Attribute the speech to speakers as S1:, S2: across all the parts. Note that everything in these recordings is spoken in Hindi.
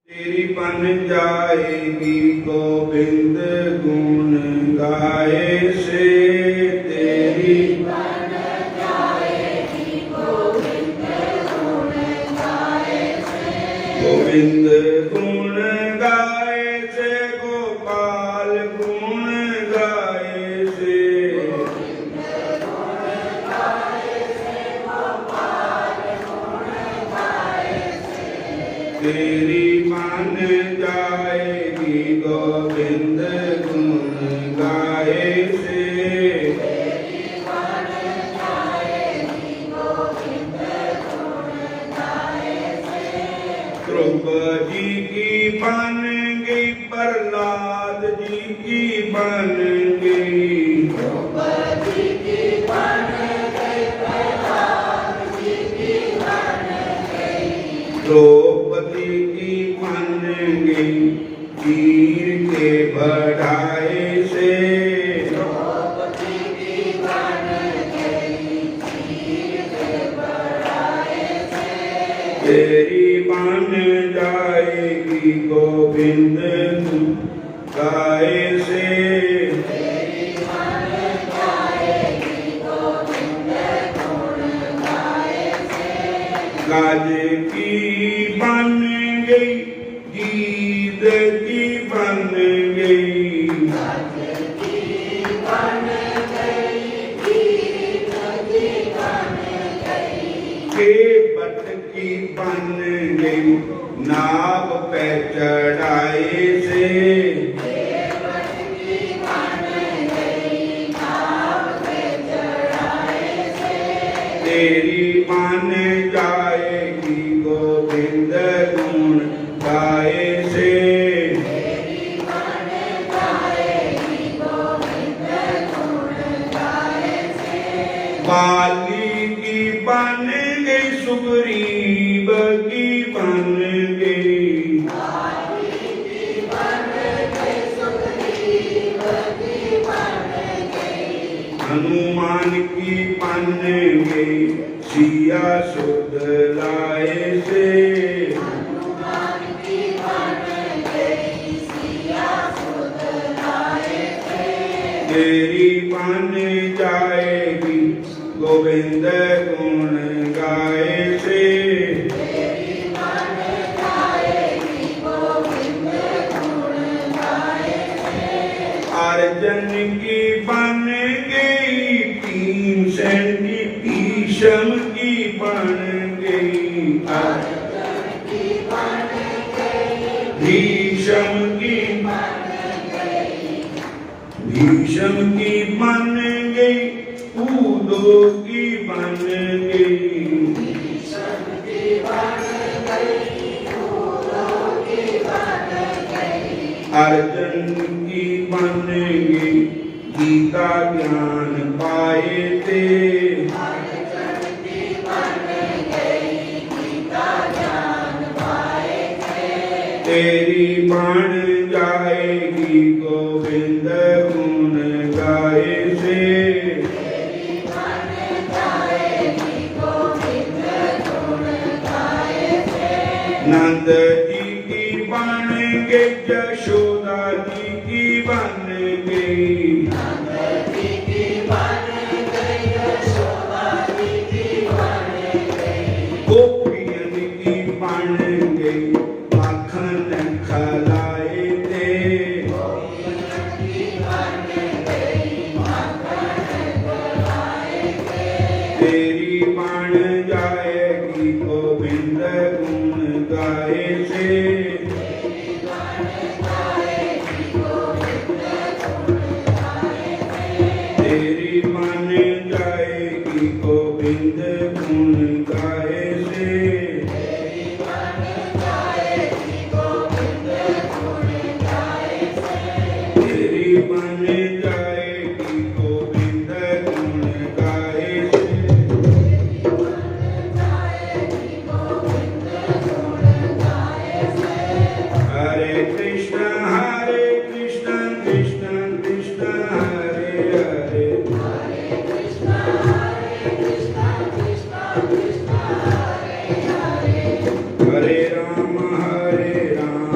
S1: तेरी बन जाएगी गोविंद गुण गाए से, तेरी
S2: बन जाएगी गोविंद गुण गाए से,
S1: गोविंद गुण गाए से, गोपाल गुण गाए से,
S2: गोविंद गुण गाए से, गोपाल गुण गाए से,
S1: तेरी बन जाएगी गोविंद गुण गाए से,
S2: तेरी बन जाएगी गोविंद गुण गाए से,
S1: द्रौपदी की बन गई, प्रहलाद जी की बन गई,
S2: द्रौपदी की बन गई, प्रहलाद जी की बन गई,
S1: द्रौपदी की बन गई तीर के बढ़ाए से,
S2: द्रौपदी की बन गई तीर के बढ़ाए से,
S1: तेरी बन जाएगी गोविंद गुण गाए से,
S2: तेरी बन जाएगी गोविंद गुण गाए से,
S1: गाज की बन गई, गीत की बन गई,
S2: गज की बन गई, गीत की बन गई,
S1: केवट की बन गई, नाव पे चढ़ाए से,
S2: केवट की बन गई, नाव पे चढ़ाए से,
S1: तेरी बन जाएगी गोविंद गुण गाए से,
S2: तेरी बन जाएगी गोविंद गुण गाए से,
S1: बाली की बन गई, सुग्रीव की बन गई,
S2: बाली की बन गई, सुग्रीव की बन गई,
S1: हनुमान की बन गई, सिया सुध लाए से,
S2: हनुमान की बन गई, सिया सुध लाए से,
S1: तेरी बन जाएगी गोविंद गुण गाए से,
S2: तेरी बन जाएगी गोविंद गुण गाए से,
S1: अर्जन की बन गई, भीमसेन की, भीष्म की बन गई,
S2: अर्जुन की बन गई,
S1: भीष्म की,
S2: बन गई,
S1: भीष्म की बन गई, उद्धव की बन गई,
S2: भीष्म की बन गई, फूलों की बन गई,
S1: अर्जुन की बन गई, गीता ज्ञान पाए थे,
S2: अर्जुन की बन गई, गीता ज्ञान पाए थे,
S1: तेरी बन जाएगी गोविंद गुण गाए से,
S2: तेरी बन जाएगी गोविंद गुण गाए से,
S1: नंद जी की बन गई, यशोदा जी की बन गई,
S2: नंद जी की बन गई, यशोदा जी की बन गई,
S1: गोपियन की बन गई, माखन खलाए थे,
S2: गोपियन की बन गई, माखन खिलाए थे,
S1: तेरी बन जाएगी गोविंद गुण गाए से,
S2: तेरी बन जाएगी गोविंद गुण गाए से,
S1: तेरी बन जाएगी गोविंद गुण गाए से,
S2: तेरी बन जाएगी गोविंद गुण गाए से,
S1: तेरी बन जाएगी गोविंद गुण गाए से,
S2: तेरी बन जाएगी गोविंद गुण गाए से,
S1: हरे कृष्ण कृष्ण कृष्ण हरे हरे,
S2: हरे कृष्ण कृष्ण कृष्ण कृष्ण हरे हरे,
S1: हरे राम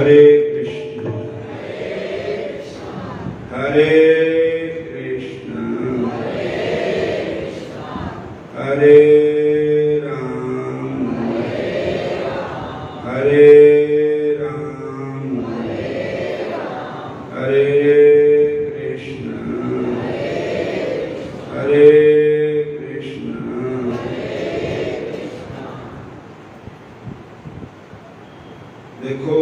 S1: हरे कृष्ण हरे कृष्ण हरे राम हरे राम हरे कृष्ण हरे कृष्ण। देखो,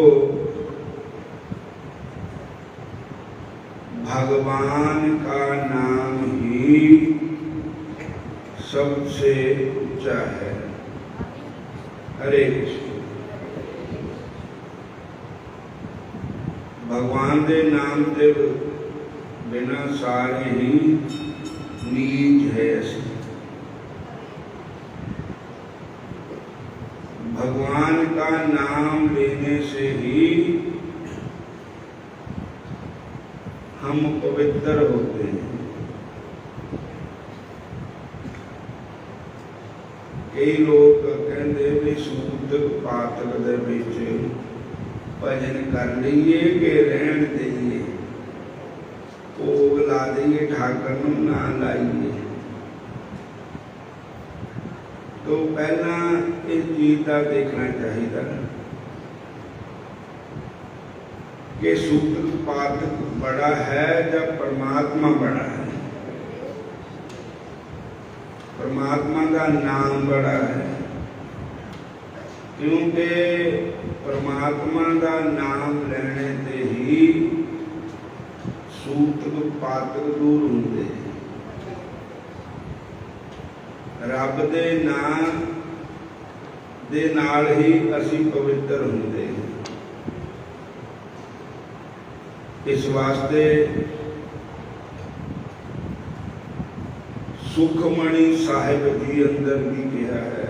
S1: भगवान का नाम ही सबसे ऊंचा है। हरे कृष्ण। भगवान के नाम के बिना सारे ही नीच है। भगवान का नाम लेने से ही हम पवित्र होते हैं। कई लोग कहते भी सूतक पातक दे विच भजन कर लीए कि रहन देइए, भोग ला दईए, ठाकर नूं ना लाइए। तो पहला इस चीज का देखना चाहिए कि सूतक पातक बड़ा है या परमात्मा बड़ा है। परमात्मा का नाम बड़ा है, क्योंकि परमात्मा का नाम लेने से ही सूतक पातक दूर होंगे। रब दे नाम दे नाल ही असीं पवित्र होंगे। इस वास्ते सुखमणि साहिब जी अंदर भी कहा है,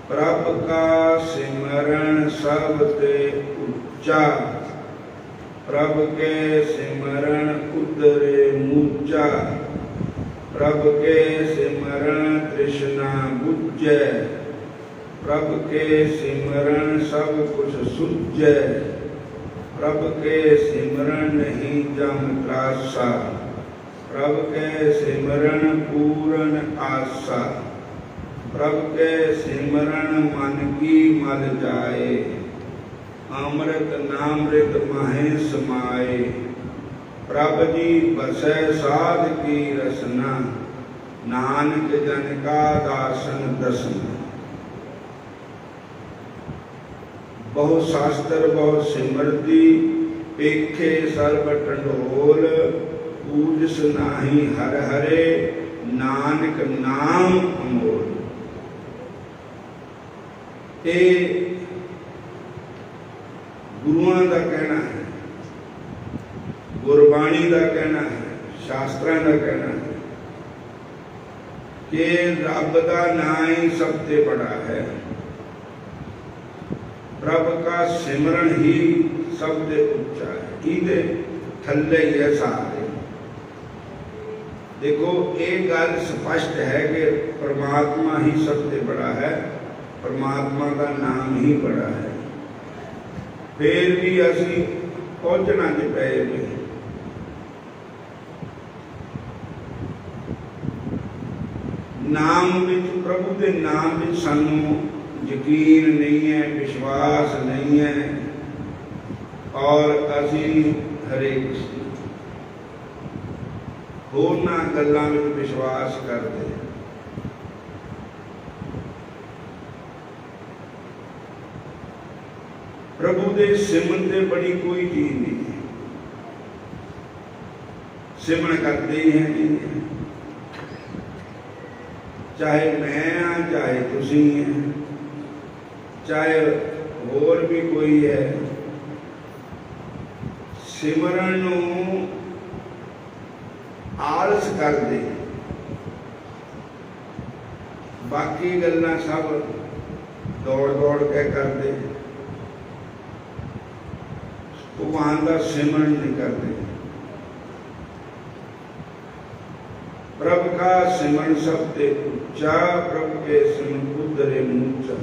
S1: प्रभ का सिमरन सब ते उच्चा, प्रभ के सिमरन उतरे मूचा, प्रभ के सिमरन तृष्णा बुझै, प्रभ के सिमरन सब कुछ सुझै, प्रभ के सिमरन नहीं जम त्रासा, प्रभ के सिमरन पूर्ण आशा, प्रभ के सिमरन मन की मल जाए, अमृत नामृत माहे समाए, प्रभ जी बसै साध की रसना, नानक जन का दासन दसना। बहु शास्त्र बहु सिमरती, पेखे सर्व टंडोल, पूजस नाही हर हरे, नानक नाम अमोल। ये गुरुआं का कहना है, गुरबाणी का कहना है, शास्त्रां का कहना है कि रब का नाम ही सबसे बड़ा है। प्रभ का सिमरन ही सबसे उच्चा है, इहदे थल्ले ही है सारे। देखो, एक गल स्पष्ट है कि परमात्मा ही सबसे बड़ा है, परमात्मा का नाम ही बड़ा है। फिर भी असी पहुंचना नहीं पे। नाम विच, प्रभु के नाम विच सानू यकीन नहीं है, विश्वास नहीं है, और असी हरे कृष्ण होरना गल्लां विच विश्वास करते। प्रभु दे सिमरन ते बड़ी कोई चीज नहीं है, सिमरन करते ही हैं। चाहे मैं हाँ, चाहे तुसी हैं, चाहे होर भी कोई है, सिमरन नूं आलस कर दे, बाकी गल्लां सब दौड़ दौड़ के कर दे, भगवान का सिमरन नहीं करते। प्रभ का सिमरन सबसे उच्चा, प्रभ के सिमरन उतरे मूचा।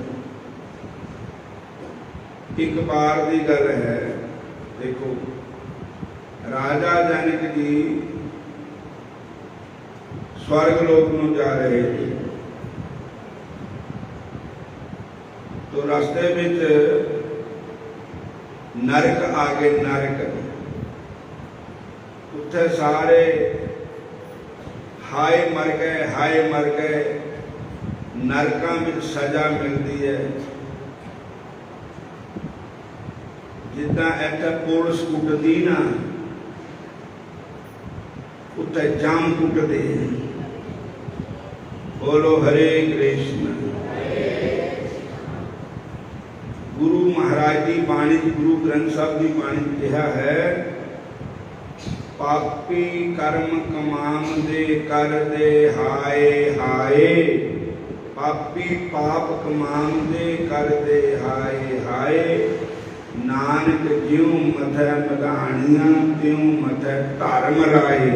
S1: एक बार की गल है, देखो राजा जनक जी स्वर्ग लोक में जा रहे थे, तो रास्ते में नरक आ गए। नरक उत्थे सारे हाय मर गए, हाय मर गए। नरकों में सजा मिलती है, जिदा इत्थे पुलिस कुटदी ना, उत्थे जाम कुटदे। बोलो हरे कृष्ण। गुरु महाराज की बाणी, गुरु ग्रंथ साहब की बाणी कहा है, पापी कर्म कमाम दे कर दे हाय हाय। पापी पाप कमाम दे कर दे हाय हाय। नानक ज्यों मथै मधाणियां त्यों मथै धर्म राए।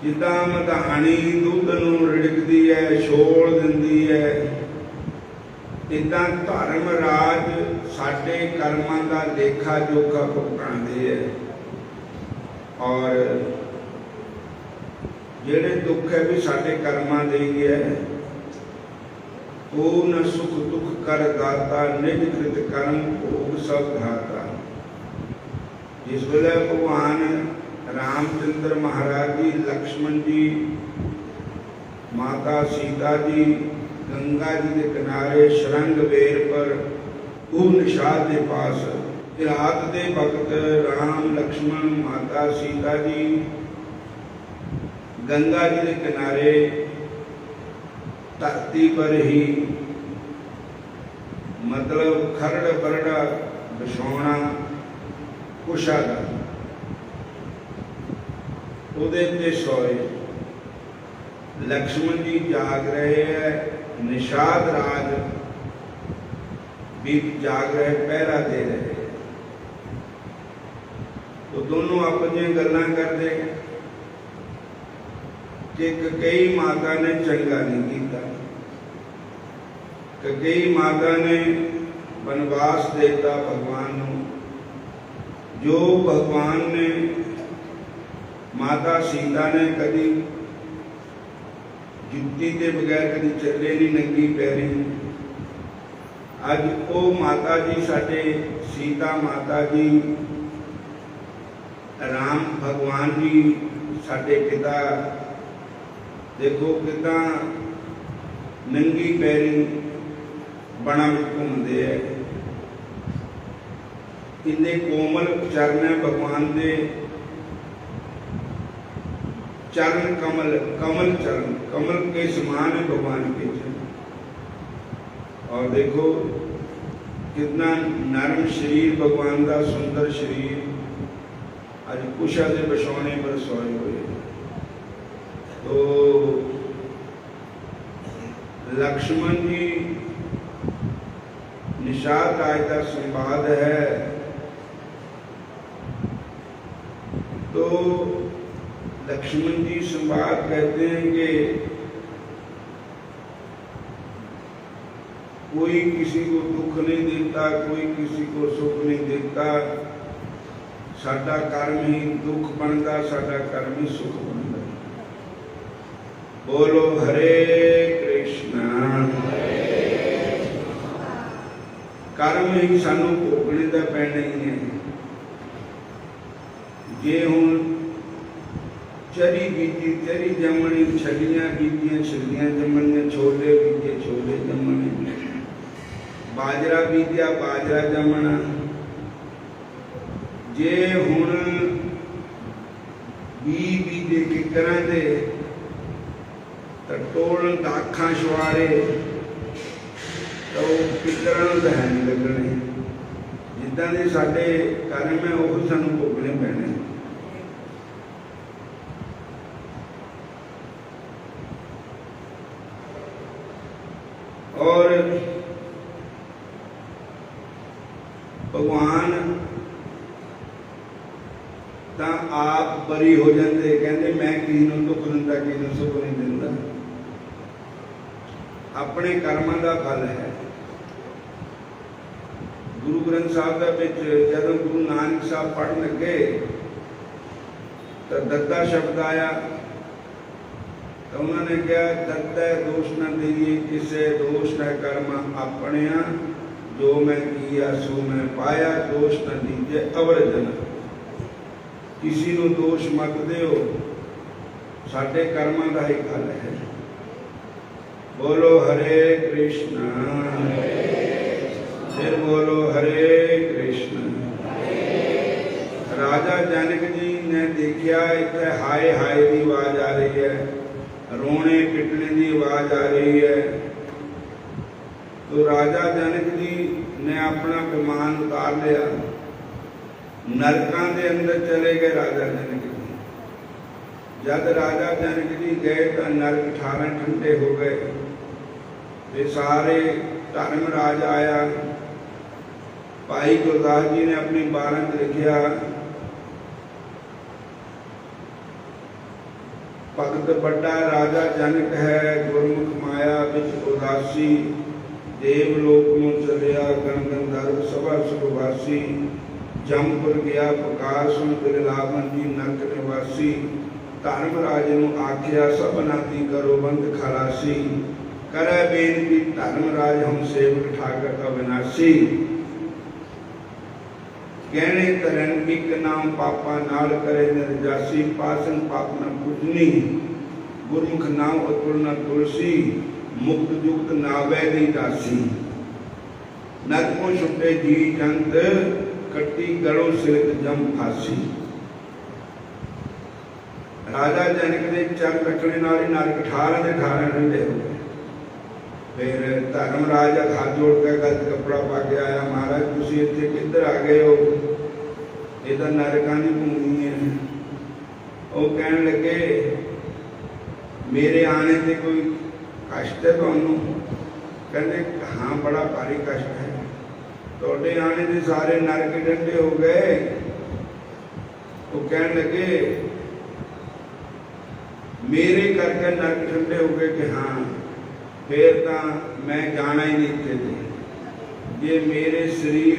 S1: जिदा मधाणी दुध नूं रिड़कदी है, छोड़ दिंदी है, इदा धर्म राज साडे कर्मां दा लेखा जोखा भुगतांदे है। और जेड़े दुख है भी साडे कर्मां दे ही है। पूर्ण सुख दुख कर दाता, निज कृत कर्म भोग सब घाता। जिस वेले भगवान रामचंद्र महाराज जी, लक्ष्मण जी, माता सीता जी गंगा जी के किनारे शरंग बेर पर वो निषाद के पास रात के वक्त राम लक्ष्मण माता सीता जी गंगा जी के किनारे धरती पर ही मतलब खरड़ बरड़ा बिछाउणा कुशा का उहदे ते सोए। लक्ष्मण जी जाग रहे हैं, निषाद राज भी जाग रहे, पहरा दे रहे हैं। तो दोनों अपनी गल्लां करते कि कई माता ने चंगा नहीं किया, कई माता ने वनवास देता भगवान नूं। जो भगवान ने माता सीता ने कभी जुत्ती के बगैर कभी चले नहीं, नंगी पैरी। अज वो माता जी साडे सीता माता जी, राम भगवान जी साडे पिता, देखो किदा नंगी पैरी बना में घूमते हैं। इन्ने कोमल चरण है भगवान दे, चरण कमल, कमल चरण, कमल के समान है भगवान के चरण। और देखो कितना नरम शरीर भगवान का, सुंदर शरीर। आज कुशा के बिछौने पर सोए हुए। तो लक्ष्मण जी निषाद राज का संवाद है। तो लक्ष्मण जी संवाद कहते हैं कि कोई किसी को दुख नहीं देता, कोई किसी को सुख नहीं देता। साडा कर्म ही दुख बनता, साडा कर्म ही सुख बनता। बोलो हरे कृष्णा। कर्म ही सानू भोगने का पैना ही है। जे हुण चरी बीजी चरी जमनी, छलियां बीजियां छलियां जमनियां, छोले बीजे छोले जमने, बाजरा बीजा बाजरा जमना। जे हुण बीजे किकरां दे तो टोलन दाखां छुआरे, तो किकरां नूं तां नहीं लगने। जिद्दां दे साडे कर्म है वो सानूं भोगने पैणे। और भगवान तो आप बरी हो जाते, कहते मैं किसी को दुख दिता, किसी को सुख नहीं दिता। अपने कर्मां का फल है। ਗੁਰੂ ਗ੍ਰੰਥ ਸਾਹਿਬ ਦਾ ਵਿੱਚ ਜਦੋਂ ਗੁਰੂ ਨਾਨਕ ਸਾਹਿਬ ਪੜ੍ਹਨ ਲੱਗੇ ਤਾਂ ਦੱਦਾ ਸ਼ਬਦ ਆਇਆ ਤਾਂ ਉਹਨਾਂ ਨੇ ਕਿਹਾ ਦੱਦਾ ਦੋਸ਼ ਨਾ ਦੇਈਏ ਕਿਸੇ, ਦੋਸ਼ ਨਾ ਕਰਮ ਆਪਣਿਆ, ਜੋ ਮੈਂ ਕੀਆ ਸੋ ਮੈਂ ਪਾਇਆ, ਦੋਸ਼ ਨਾ ਦੀਜੇ ਅਵਰ ਜਨ। ਕਿਸੇ ਨੂੰ ਦੋਸ਼ ਮਤ ਦਿਓ, ਸਾਡੇ ਕਰਮਾਂ ਦਾ ਹੀ ਫਲ ਹੈ। ਬੋਲੋ ਹਰੇ ਕ੍ਰਿਸ਼ਨ, ਫਿਰ ਬੋਲੋ ਹਰੇ ਕ੍ਰਿਸ਼ਨ। ਰਾਜਾ ਜਨਕ ਜੀ ਨੇ ਦੇਖਿਆ ਇੱਥੇ ਹਾਏ ਹਾਏ ਦੀ ਆਵਾਜ਼ ਆ ਰਹੀ ਹੈ, ਰੋਣੇ ਪਿੱਟਣੇ ਦੀ ਆਵਾਜ਼ ਆ ਰਹੀ ਹੈ। तो राजा जनक जी ने अपना विमान उतार लिया, नरकां दे अंदर चले गए राजा जनक जी। जब राजा जनक जी गए तो नरक 18 ठंडे हो गए। वे सारे धर्मराज आया, भाई गुरदास जी ने अपनी 12 च लिखिया, भगत बड़ा राजा जनक है, गुरमुख माया विच उदासी, देवलोक में चलिया गण गंधर्व सभा सुखवासी, जमपुर गया प्रकाश सुन बिरलावन जी नरक निवासी। धर्मराज नूं आख्या सबनाती करो बंद खलासी, करे बेनती धर्मराज हम सेवक ठाकर अविनाशी। कहने तरन एक नाम पापा नाल करे निर्जासी, पासन पाप न पूजनी, गुरमुख नाम अतुल न तुलसी, मुक्त जुक्त नावे दी दासी। नरकों छुटे जी जंत, कट्टी गड़ो सिरक जम फासी। राजा जनक ने चर रखने नाल नरक 18 ਦੇ 18 ठंडे हो गए। फिर धर्मराज हाथ जोड़ के गल कपड़ा पा के आया, महाराज तुसी इत्थे किधर आ गए हो, ये तो नरकां दी भूमि है। वो कहने लगे मेरे आने से कोई कष्ट है तुहानू? कहते हाँ बड़ा भारी कष्ट है, तुहाडे आने से सारे नरक ठंडे हो गए। वो कहने लगे मेरे करके नरक ठंडे हो गए कि हाँ, फिर तो मैं जाना ही नहीं थे। जे मेरे शरीर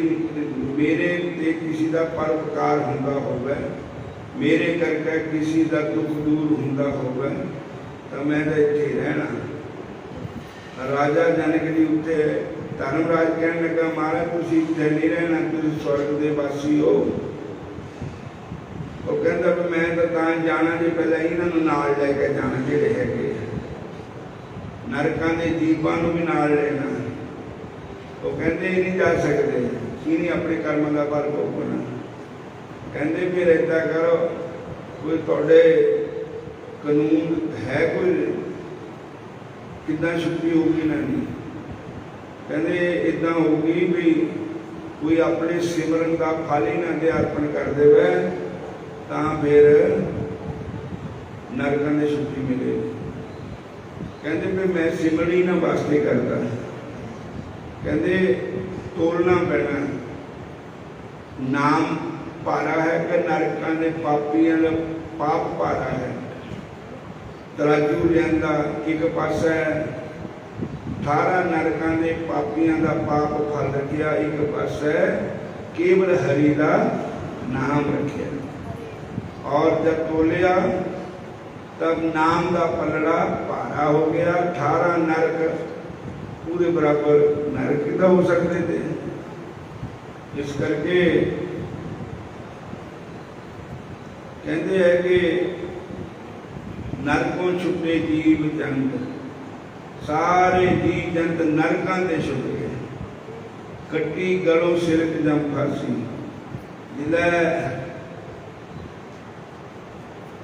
S1: मेरे ते किसी का परोपकार हुंदा होवे, मेरे करके किसी का दुख दूर हुंदा होवे, तो मैं तो इत्थे रहना। राजा जनक जी उत्ते धर्मराज कहने लगा महाराज तुसीं इत्थे नहीं रहना, तुसीं स्वर्ग दे वासी हो। वो कहता भी मैं तो जाना जी, पहले इन्हां नूं नाल लैके जाना, जिहड़े हैगे नरकां दे जीवां नूं भी नाल लेना। वो कहते ही नहीं जा सकते, इन्हीं अपने कर्म का फल भोगना। कहते फिर ऐसा करो, कोई तुहाडे कानून है, कोई कितना छुट्टी होगी ना? नहीं कहते इदा होगी भी कोई अपने सिमरन का फल ही ना दे अर्पण कर दे, तो फिर नरकां दी छुट्टी मिलेगी। कहते भी मैं सिमरन ही ना वास्ते करता, कहते तोलना पैना, नाम भारा है कि नरकां दे पापियां दा पाप भारा है। तराजू लियांदा एक पासा 18 नरकां दे पापियां दा पाप फल रखिया, एक पासा केवल हरि दा नाम रखिया। और जब तोलिया तब नाम का पलड़ा भारा हो गया। 18 नरक पूरे बराबर नरक कितना हो सकते थे। इस करके कहते हैं कि नरकों छुटे जीव जंत, सारे जीव जंत नरकां ते छुट गए। कट्टी गलों सिरक जम फांसी, जिला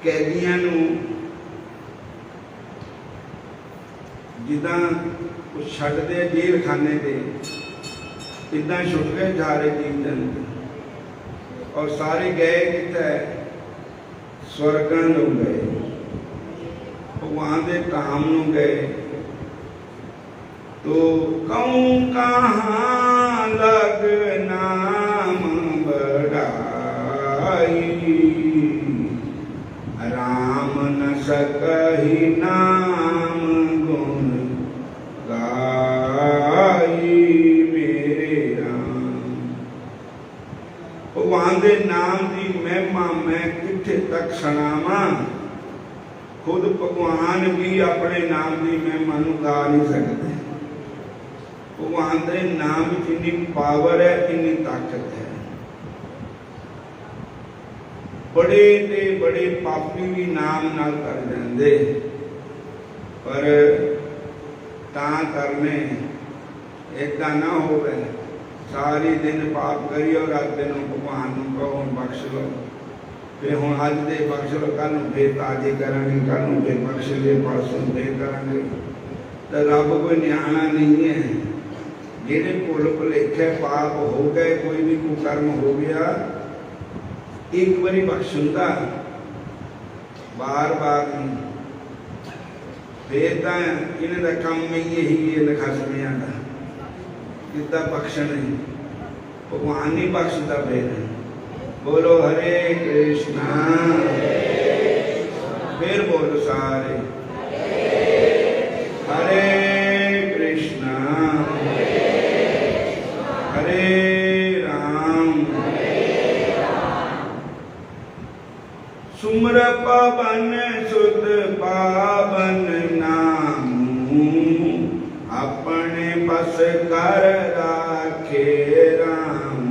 S1: कैदियां नूं जिदा छड्डदे जेल खाने से इदा छुट गए सारे जीव जंत। और सारे गए किथे? स्वर्गां नूं गए, भगवान के धाम नूं गए। तो कहूँ कहाँ लग नाम बढ़ाई, राम न सकहि नाम गुण गाई मेरे राम। बख्शना वा। खुद भगवान भी अपने नाम की महिमा नूं गा नहीं सकते। भगवान के नाम में इन्नी पावर है, इन्नी ताकत है। बड़े ते बड़े पापी भी नाम नाल कर जाते, पर तां करने इदा ना हो सारी दिन पाप करी और रात दिन भगवान को कहो बख्श लो, फिर हूँ अज दे बख्श लो, कल फिर ताजे करांगे, कल फिर बख्श ले, परसों फिर करांगे। तो रब कोई न्याणा नहीं है। जेडे भुल भुलेखे पाप हो गए, कोई भी कुकर्म हो गया, एक बारी बख्शुंदा, बार बार नहीं। फिर तो इन्हों का काम ही यही है नखसमिया का, किदा बख्शना ही भगवान नहीं बख्शता। फिर बोलो हरे कृष्णा, फिर बोलो सारे हरे कृष्णा हरे राम। सुमर पवन सुत पावन नाम, अपने बस कर राखे राम।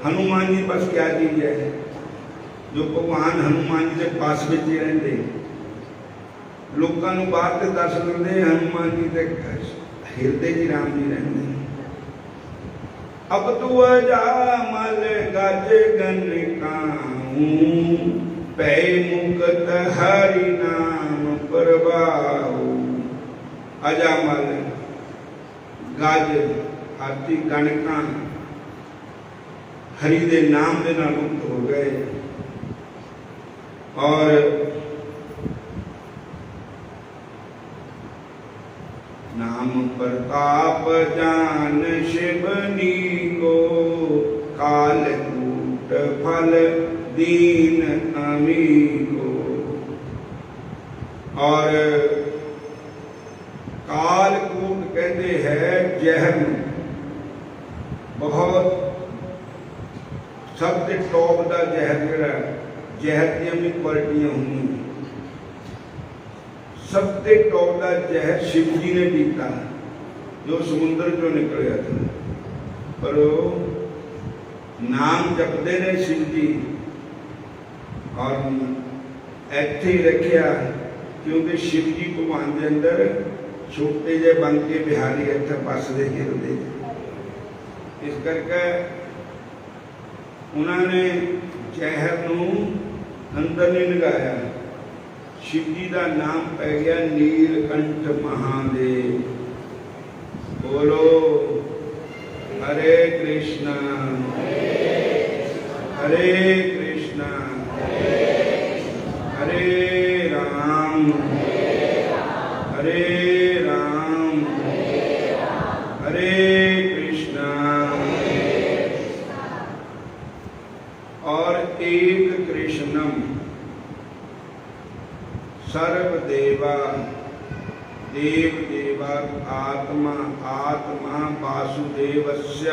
S1: हनुमान जी बस क्या चीज है? जो भगवान हनुमान जी के पास में रहते, लोगों को बाहर से दर्शन देते, हनुमान जी के हिरदे जी राम जी रहते। अब तू अजामल गज गन काऊं, पै मुकत हरि नाम प्रभाऊ। अजामल गज आती गणका हरि दे नाम दे नाल मुक्त हो गए। और नाम प्रताप जान शिवनी को, काल कूट फल दीन अमी को। और कालकूट कहते हैं जहर, बहुत सबसे टॉप का जहर जरा, जहर दी भी क्वालिटियां होंगी। सबसे टॉप का जहर शिव जी ने पीता, जो समुद्र चो निकलिया था। पर वो नाम जपते ने शिव जी, और ऐथे ही रखिया, क्योंकि शिव जी भगवान के अंदर छोटे जे बन के बिहारी इतने बसते हिरदे। इस करके उन्होंने जहर नूं अंदर नहीं लगाया। शिव जी का नाम पै गया नीलकंठ महादेव। बोलो हरे कृष्णा हरे कृष्णा हरे राम हरे राम हरे कृष्णा। और एक कृष्णम सर्वदेवा, देव देवा आत्मा, आत्मा वासुदेवस्य।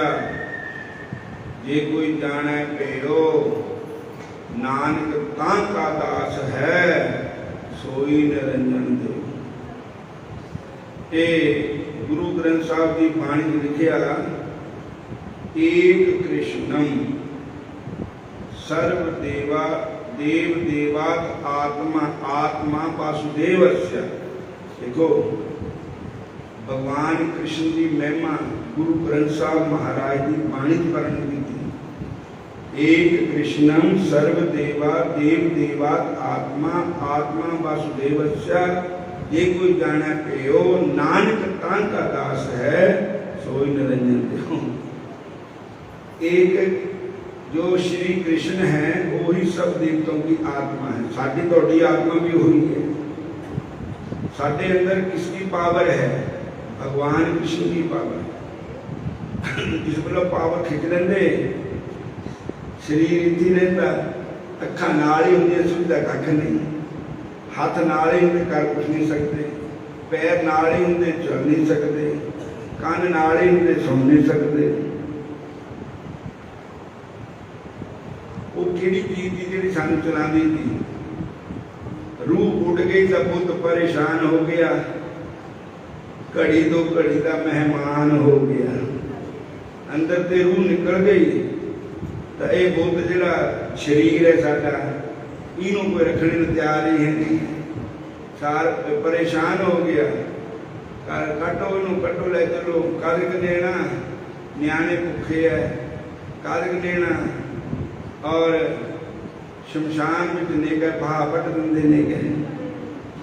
S1: ये कोई जाने पेयो, नानक तां का दास है, सोई निरंजन देव। ये गुरु ग्रंथ साहब की बाणी लिखिया, एक कृष्णम सर्वदेवा, देव देवात आत्मा, आत्मा वासुदेवस्य। देखो भगवान कृष्ण की महिमा गुरु ग्रंथ साहब महाराज की बाणी करण की थी। एक कृष्णम सर्वदेवा, देव देवात आत्मा, आत्मा वासुदेवस्य। ये कोई जाना पेयो, नानक तां का दास है, सोई निरंजन देव। एक जो श्री कृष्ण है वो ही सब देवताओं की आत्मा है। साडी तोड़ी आत्मा भी हुई है। साडे अंदर किसकी पावर है? भगवान कृष्ण की पावर। जिस वेले पावर खिंच लेंदे, शरीर इत्थे रहता, अखा नाल ही होंदियां, सुविधा कख नहीं। हाथ नाल ही होंदे, कर कुछ नहीं सकते। पैर नाल ही होंदे, चल नहीं सकते। कान नाल ही होंदे, सुन नहीं सकते। वो ਕਿਹੜੀ ਚੀਜ਼ ਦੀ ਜਿਹੜੀ ਸਾਨੂੰ ਚਲਾਉਂਦੀ ਸੀ। रूह उड़ गई तो पुत परेशान हो गया, घड़ी दो घड़ी का मेहमान हो गया। अंदर ते रूह निकल गई तो यह बुत जिहड़ा शरीर है साडा, इनू कोई रखने को तैयार ही है नहीं, सार परेशान हो गया। कटो इनू कटो, ले चलो, कदक देना, न्याणे भुखे है, कदक देना और शमशान में लेकर पहापट देने देंगे।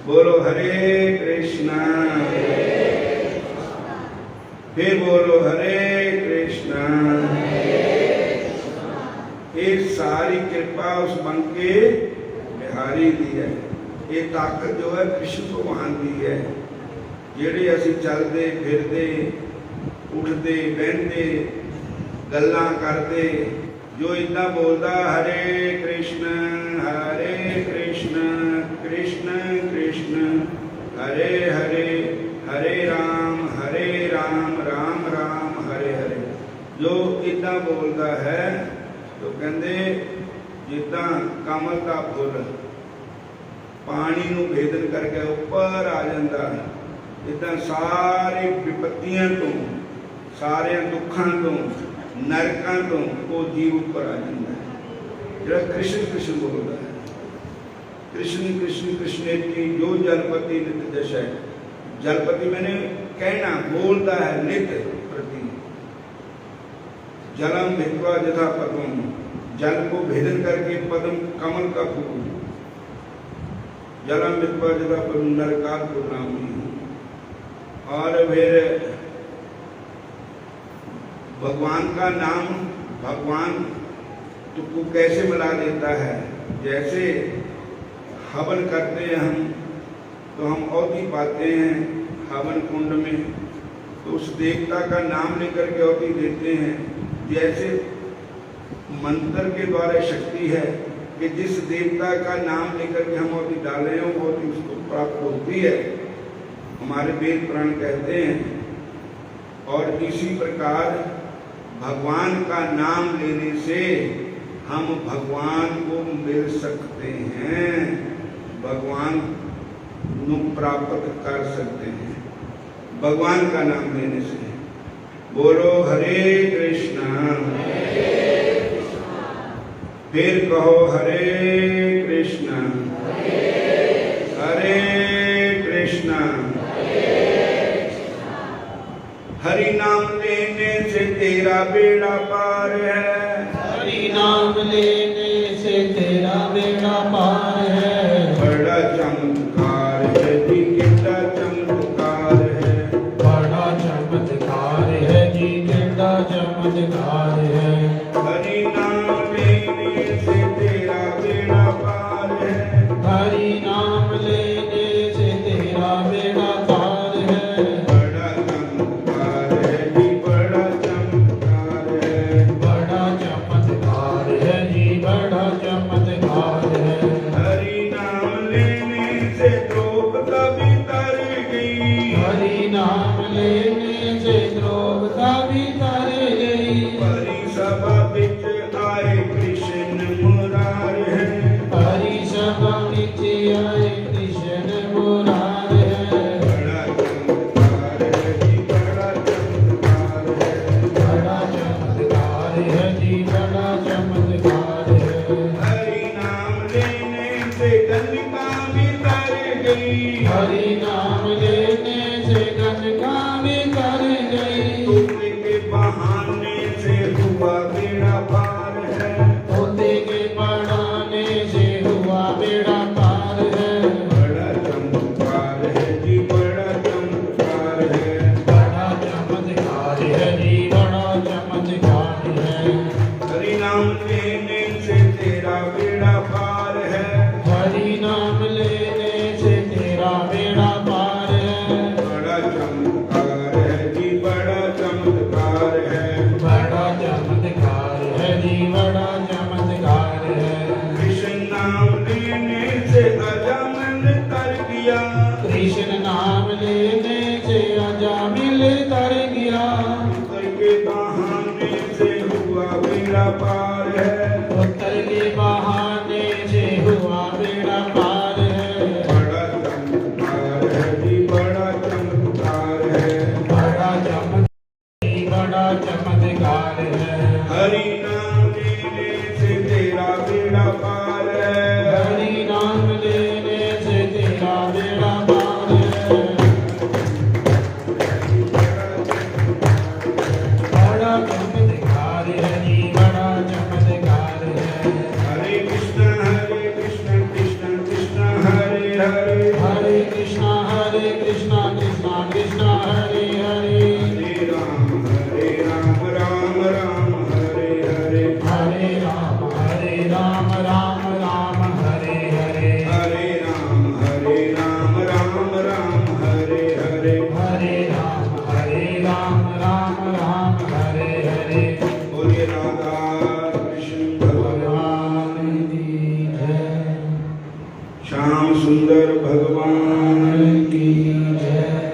S1: बोलो हरे कृष्णा, फिर बोलो हरे कृष्णा। ये सारी कृपा उस बन के बिहारी दी है। ये ताकत जो है कृष्ण भगवान की है, जेड़े असी चलते फिरते उठते बहते गल्लां करते, जो इतना बोलता हरे कृष्ण कृष्ण कृष्ण हरे हरे, हरे राम राम राम हरे हरे, जो इतना बोलता है तो कहते जिदा कमल का फुल पानी नू भेदन करके ऊपर आ जाता, इदा सारी विपत्तियां तो, सारे दुखों तो, नरकों तो वो जीव ऊपर आ जाता है। जो कृष्ण कृष्ण बोलता है, कृष्ण कृष्ण कृष्णेति जो जलपति नित्य दश है। जलपति मैंने कहना बोलता है नित्य प्रति। जलम भित्वा यथा पद्म, जल को भेदन करके पद्म कमल का फूल, जलम भित्वा यथा पद्म नरकाल को नामी। और फिर भगवान का नाम, भगवान तुमको कैसे मिला देता है। जैसे हवन करते हैं हम, तो हम औती पाते हैं हवन कुंड में, तो उस देवता का नाम लेकर के औती देते हैं। जैसे मंत्र के द्वारा शक्ति है कि जिस देवता का नाम लेकर के हम औती डाले हैं वो औती उसको प्राप्त होती है, हमारे वेद पुराण कहते हैं। और इसी प्रकार भगवान का नाम लेने से हम भगवान को मिल सकते हैं, भगवान को प्राप्त कर सकते हैं भगवान का नाम लेने से। बोलो हरे कृष्णा, फिर कहो हरे कृष्णा हरे कृष्णा। हरि नाम लेने से तेरा बेड़ा पार है,
S2: हरि नाम लेने से तेरा बेड़ा पार है।
S1: बड़ा चमत्कार है जी, कितना चमत्कार है,
S2: बड़ा चमत्कार है जी, कितना चमत्कार है।
S1: हरि नाम लेने से तेरा बेड़ा पार है,
S2: हरि नाम लेने से तेरा बेड़ा पार है।
S1: बड़ा चमत्कार है जी, बड़ा चमत्कार है,
S2: बड़ा चमत्कार है जी, बड़ा चमत्कार है।
S1: हरि नाम लेने से द्रौपदा भी तर गई,
S2: हरि नाम लेने से द्रौपदा भी तर गई।
S1: परी सभा बिच आए कृष्ण मुरार है,
S2: हरि सभा विच आए कृष्ण मुरार है।
S1: बड़ा चमत्कार है जी, बड़ा चमत्कार है,
S2: बड़ा चमत्कार है जी, बड़ा चमत्कार है।
S1: हरि नाम लेने से गंगा भी तर गई,
S2: हरि नाम लेने से गंगा में तर गई।
S1: तोते के बहाने से हुआ बेड़ा पार है,
S2: तोते के पढ़ाने से हुआ बेड़ा पार है।
S1: बड़ा चमत्कार है जी, बड़ा चमत्कार है,
S2: बड़ा चमत्कार है जी, बड़ा चमत्कार है।
S1: हरि नाम लेने से तेरा बेड़ा पार है,
S2: हरि नाम लेने से तेरा बेड़ा पार है।
S1: बड़ा चमत्कार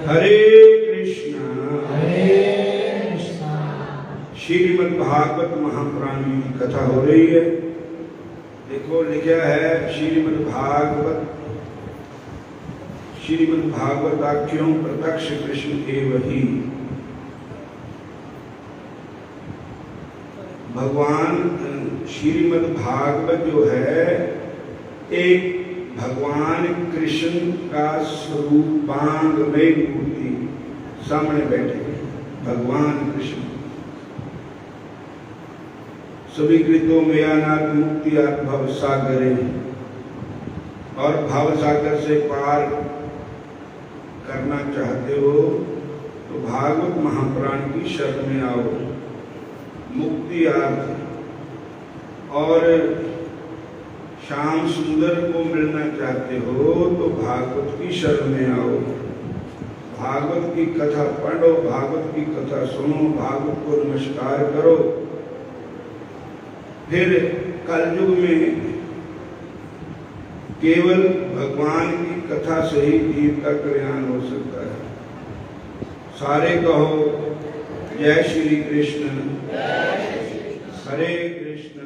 S1: हरे कृष्णा श्रीमद् भागवत महापुराण की कथा हो रही है। देखो लिखा है श्रीमद् भागवताख्यों प्रत्यक्ष कृष्ण एव ही। भगवान श्रीमद् भागवत जो है एक भगवान कृष्ण का स्वरूपांग में मूर्ति सामने बैठे भगवान कृष्ण। सभी कृतों में अनाथ मुक्ति भव सागरे, और भव सागर से पार करना चाहते हो तो भागवत महापुराण की शरण में आओ। मुक्ति अर्थ और श्याम सुंदर को मिलना चाहते हो तो भागवत की शरण में आओ। भागवत की कथा पढ़ो, भागवत की कथा सुनो, भागवत को नमस्कार करो। फिर कलयुग में केवल भगवान की कथा से ही जीव का कल्याण हो सकता है। सारे कहो जय श्री कृष्ण, हरे कृष्ण